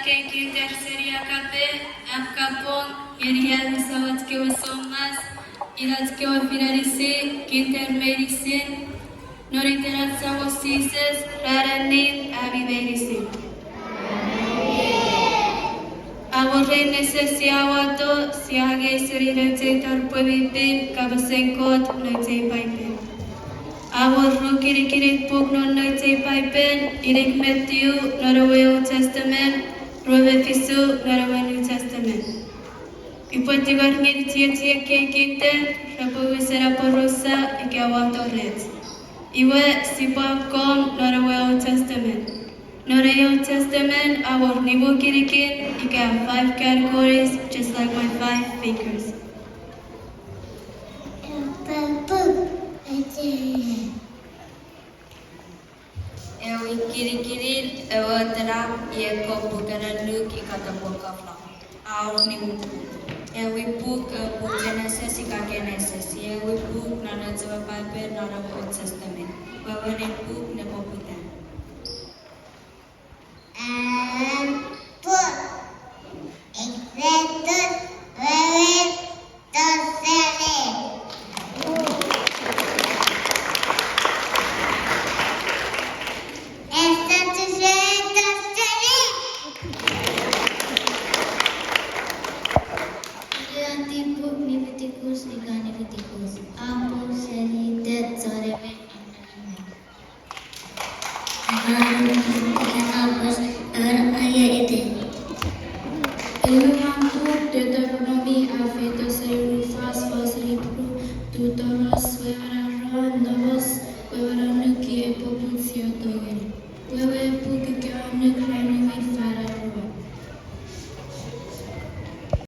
que kinder seri agape, kapong, yeriel misawat ke wasomas, ilat ke wafirarisi, kinder medicine, noriterat sawosises, raranin, aviverisi. Aborre necesiawato, siage seri receitar puevipin, kabasenkot, noitei paipen. Aborro kirikirik pug non noitei paipen, irik Matthew, Norway Old Testament, Rove Fisu, Norway New Testament. Ipotigar mirtia ke kinten, rapo visera porosa, ike awato red. Iwe sipapkom, Norway Old Testament. Norway Old Testament, our nibu kirikin, ike have 5 categories, just like my 5 fingers. Ewi kiri-kiri, ewa terang, ia kau bukan lu ki kata boka flam. Aur ni mutu. Ewi buk Genesis ika Genesis. Ewi buk nana jawa Bible nana Old Testament. Bawa ni buk ne bokutan.